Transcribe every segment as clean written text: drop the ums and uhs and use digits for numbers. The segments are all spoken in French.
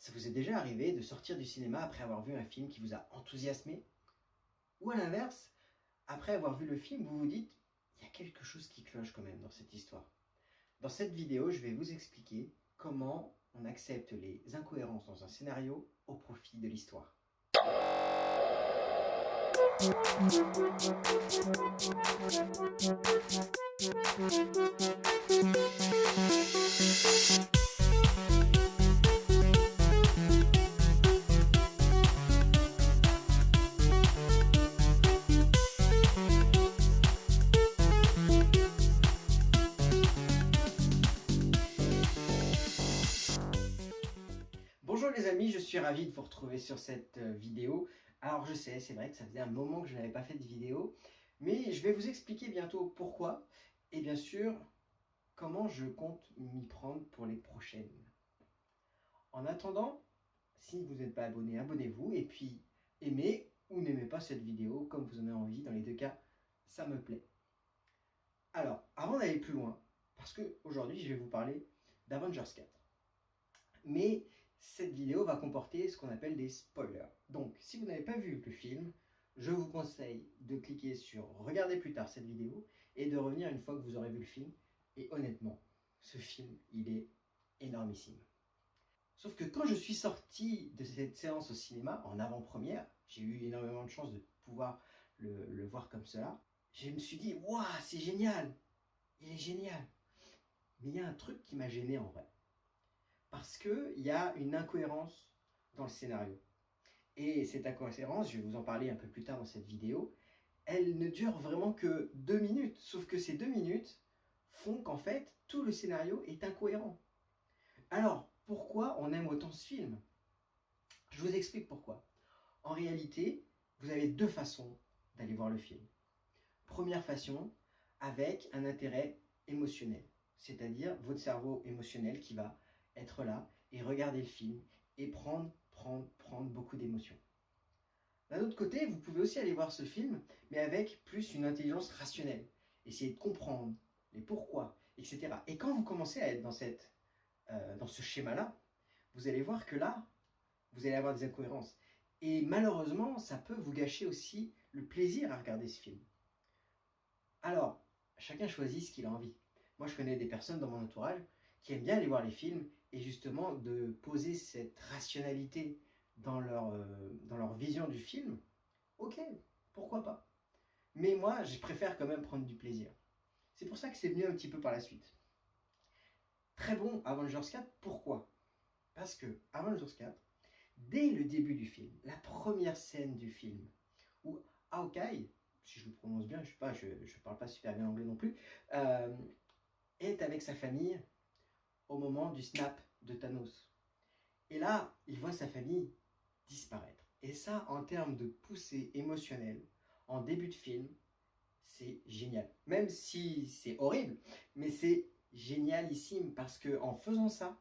Ça vous est déjà arrivé de sortir du cinéma après avoir vu un film qui vous a enthousiasmé? Ou à l'inverse, après avoir vu le film, vous vous dites il y a quelque chose qui cloche quand même dans cette histoire. Dans cette vidéo, je vais vous expliquer comment on accepte les incohérences dans un scénario au profit de l'histoire. Bonjour les amis, je suis ravi de vous retrouver sur cette vidéo. Alors je sais, c'est vrai que ça faisait un moment que je n'avais pas fait de vidéo, mais je vais vous expliquer bientôt pourquoi, et bien sûr, comment je compte m'y prendre pour les prochaines. En attendant, si vous n'êtes pas abonné, abonnez-vous, et puis aimez ou n'aimez pas cette vidéo, comme vous en avez envie, dans les deux cas, ça me plaît. Alors, avant d'aller plus loin, parce qu'aujourd'hui je vais vous parler d'Avengers 4. Mais cette vidéo va comporter ce qu'on appelle des spoilers. Donc, si vous n'avez pas vu le film, je vous conseille de cliquer sur « Regardez plus tard cette vidéo » et de revenir une fois que vous aurez vu le film. Et honnêtement, ce film, il est énormissime. Sauf que quand je suis sorti de cette séance au cinéma, en avant-première, j'ai eu énormément de chance de pouvoir le voir comme cela, je me suis dit « Waouh, c'est génial! Il est génial !» Mais il y a un truc qui m'a gêné en vrai. Parce qu'il y a une incohérence dans le scénario. Et cette incohérence, je vais vous en parler un peu plus tard dans cette vidéo, elle ne dure vraiment que 2 minutes. Sauf que ces 2 minutes font qu'en fait, tout le scénario est incohérent. Alors, pourquoi on aime autant ce film? Je vous explique pourquoi. En réalité, vous avez deux façons d'aller voir le film. Première façon, avec un intérêt émotionnel. C'est-à-dire votre cerveau émotionnel qui va être là et regarder le film et prendre beaucoup d'émotions. D'un autre côté, vous pouvez aussi aller voir ce film, mais avec plus une intelligence rationnelle. Essayer de comprendre les pourquoi, etc. Et quand vous commencez à être dans ce schéma-là, vous allez voir que là, vous allez avoir des incohérences. Et malheureusement, ça peut vous gâcher aussi le plaisir à regarder ce film. Alors, chacun choisit ce qu'il a envie. Moi, je connais des personnes dans mon entourage qui aiment bien aller voir les films et justement de poser cette rationalité dans leur vision du film. Ok, pourquoi pas. Mais moi, je préfère quand même prendre du plaisir. C'est pour ça que c'est venu un petit peu par la suite. Très bon Avengers 4, pourquoi? Parce que Avengers 4, dès le début du film, la première scène du film, où Hawkeye, si je le prononce bien, je ne parle pas super bien anglais non plus, est avec sa famille au moment du snap de Thanos. Et là, il voit sa famille disparaître. Et ça, en termes de poussée émotionnelle, en début de film, c'est génial. Même si c'est horrible, mais c'est génialissime parce qu'en faisant ça,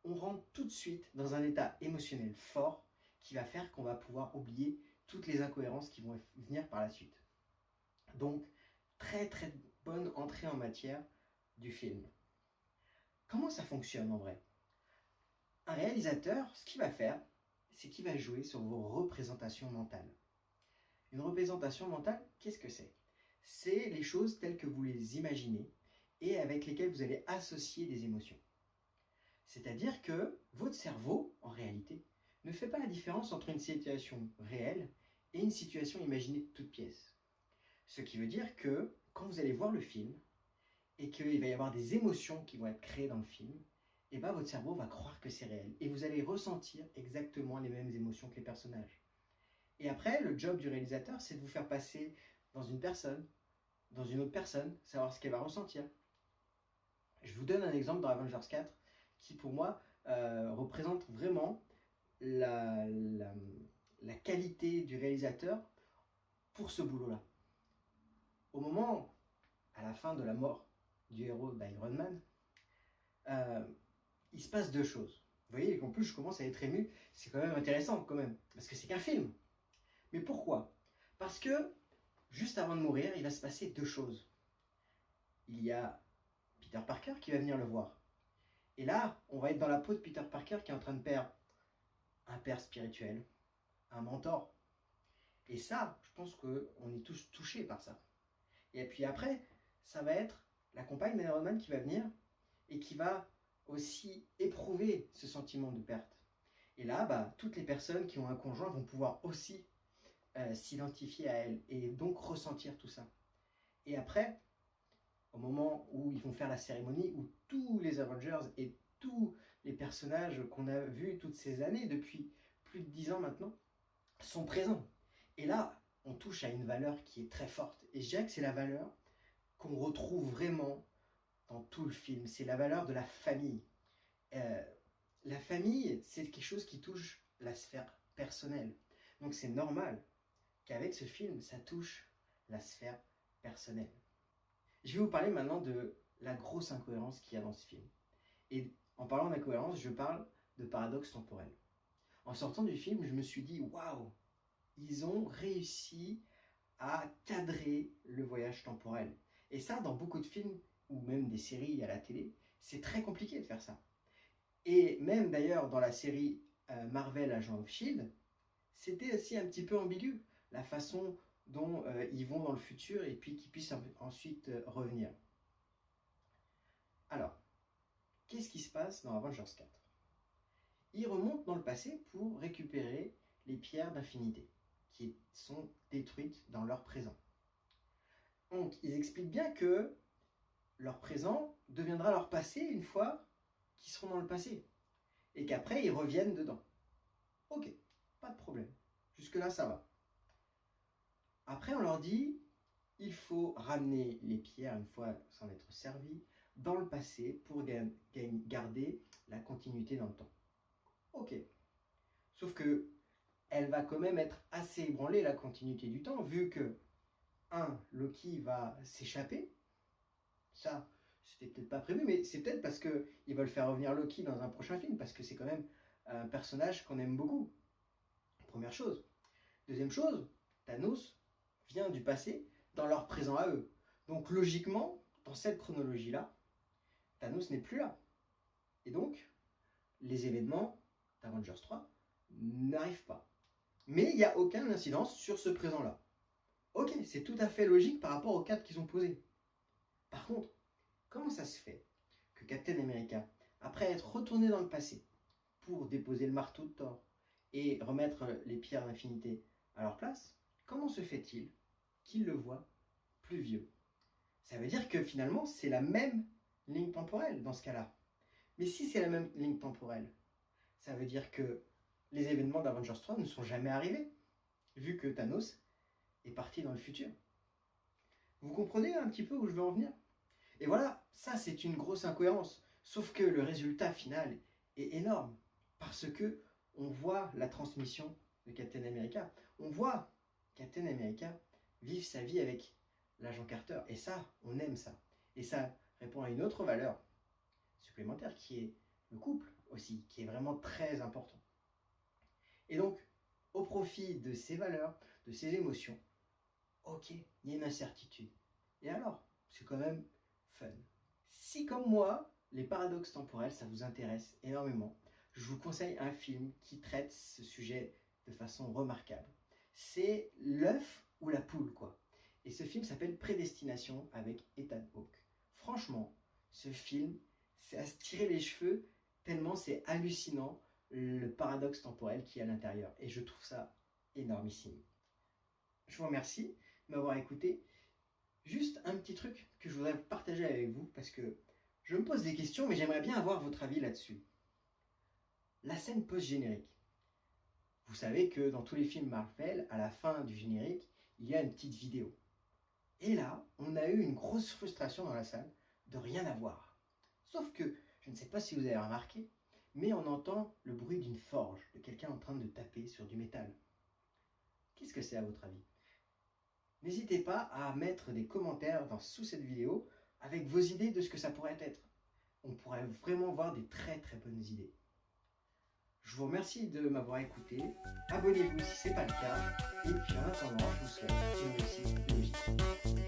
on rentre tout de suite dans un état émotionnel fort qui va faire qu'on va pouvoir oublier toutes les incohérences qui vont venir par la suite. Donc, très très bonne entrée en matière du film. Comment ça fonctionne en vrai? Un réalisateur, ce qu'il va faire, c'est qu'il va jouer sur vos représentations mentales. Une représentation mentale, qu'est-ce que c'est? C'est les choses telles que vous les imaginez et avec lesquelles vous allez associer des émotions. C'est-à-dire que votre cerveau, en réalité, ne fait pas la différence entre une situation réelle et une situation imaginée de toute pièce. Ce qui veut dire que quand vous allez voir le film et qu'il va y avoir des émotions qui vont être créées dans le film, et ben votre cerveau va croire que c'est réel et vous allez ressentir exactement les mêmes émotions que les personnages. Et après, le job du réalisateur, c'est de vous faire passer dans une personne, dans une autre personne, savoir ce qu'elle va ressentir. Je vous donne un exemple dans Avengers 4 qui, pour moi, représente vraiment la qualité du réalisateur pour ce boulot-là. Au moment, à la fin de la mort du héros d'Iron Man, il se passe deux choses. Vous voyez qu'en plus, je commence à être ému. C'est quand même intéressant, quand même, parce que c'est qu'un film. Mais pourquoi? Parce que, juste avant de mourir, il va se passer deux choses. Il y a Peter Parker qui va venir le voir. Et là, on va être dans la peau de Peter Parker qui est en train de perdre un père spirituel, un mentor. Et ça, je pense qu'on est tous touchés par ça. Et puis après, ça va être la compagne d'Iron Man qui va venir et qui va aussi éprouver ce sentiment de perte. Et là, toutes les personnes qui ont un conjoint vont pouvoir aussi s'identifier à elle et donc ressentir tout ça. Et après, au moment où ils vont faire la cérémonie, où tous les Avengers et tous les personnages qu'on a vus toutes ces années, depuis plus de 10 ans maintenant, sont présents. Et là, on touche à une valeur qui est très forte. Et je dirais que c'est la valeur qu'on retrouve vraiment dans tout le film. C'est la valeur de la famille. La famille, c'est quelque chose qui touche la sphère personnelle. Donc c'est normal qu'avec ce film, ça touche la sphère personnelle. Je vais vous parler maintenant de la grosse incohérence qu'il y a dans ce film. Et en parlant d'incohérence, je parle de paradoxe temporel. En sortant du film, je me suis dit, waouh, ils ont réussi à cadrer le voyage temporel. Et ça, dans beaucoup de films, ou même des séries à la télé, c'est très compliqué de faire ça. Et même d'ailleurs dans la série Marvel Agents of S.H.I.E.L.D., c'était aussi un petit peu ambigu, la façon dont ils vont dans le futur et puis qu'ils puissent ensuite revenir. Alors, qu'est-ce qui se passe dans Avengers 4 ? Ils remontent dans le passé pour récupérer les pierres d'infinité qui sont détruites dans leur présent. Donc, ils expliquent bien que leur présent deviendra leur passé une fois qu'ils seront dans le passé. Et qu'après, ils reviennent dedans. Ok, pas de problème. Jusque-là, ça va. Après, on leur dit, il faut ramener les pierres, une fois s'en être servi, dans le passé pour garder la continuité dans le temps. Ok. Sauf que elle va quand même être assez ébranlée, la continuité du temps, vu que, Loki va s'échapper. Ça, c'était peut-être pas prévu, mais c'est peut-être parce qu'ils veulent faire revenir Loki dans un prochain film, parce que c'est quand même un personnage qu'on aime beaucoup. Première chose. Deuxième chose, Thanos vient du passé dans leur présent à eux. Donc logiquement, dans cette chronologie-là, Thanos n'est plus là. Et donc, les événements d'Avengers 3 n'arrivent pas. Mais il n'y a aucune incidence sur ce présent-là. Ok, c'est tout à fait logique par rapport au cadre qu'ils ont posé. Par contre, comment ça se fait que Captain America, après être retourné dans le passé pour déposer le marteau de Thor et remettre les pierres d'infinité à leur place, comment se fait-il qu'il le voit plus vieux? Ça veut dire que finalement, c'est la même ligne temporelle dans ce cas-là. Mais si c'est la même ligne temporelle, ça veut dire que les événements d'Avengers 3 ne sont jamais arrivés, vu que Thanos est parti dans le futur. Vous comprenez un petit peu où je veux en venir? Et voilà, ça c'est une grosse incohérence. Sauf que le résultat final est énorme, parce que on voit la transmission de Captain America. On voit Captain America vivre sa vie avec l'agent Carter. Et ça, on aime ça. Et ça répond à une autre valeur supplémentaire qui est le couple aussi, qui est vraiment très important. Et donc, au profit de ces valeurs, de ces émotions, ok, il y a une incertitude. Et alors, c'est quand même fun. Si comme moi, les paradoxes temporels, ça vous intéresse énormément, je vous conseille un film qui traite ce sujet de façon remarquable. C'est l'œuf ou la poule, quoi. Et ce film s'appelle Prédestination avec Ethan Hawke. Franchement, ce film, c'est à se tirer les cheveux tellement c'est hallucinant le paradoxe temporel qui est à l'intérieur. Et je trouve ça énormissime. Je vous remercie de m'avoir écouté. Juste un petit truc que je voudrais partager avec vous parce que je me pose des questions mais j'aimerais bien avoir votre avis là-dessus. La scène post-générique. Vous savez que dans tous les films Marvel, à la fin du générique, il y a une petite vidéo. Et là, on a eu une grosse frustration dans la salle de rien avoir. Sauf que, je ne sais pas si vous avez remarqué, mais on entend le bruit d'une forge, de quelqu'un en train de taper sur du métal. Qu'est-ce que c'est à votre avis? N'hésitez pas à mettre des commentaires sous cette vidéo avec vos idées de ce que ça pourrait être. On pourrait vraiment voir des très très bonnes idées. Je vous remercie de m'avoir écouté. Abonnez-vous si ce n'est pas le cas. Et puis en attendant, je vous souhaite une réussite logique.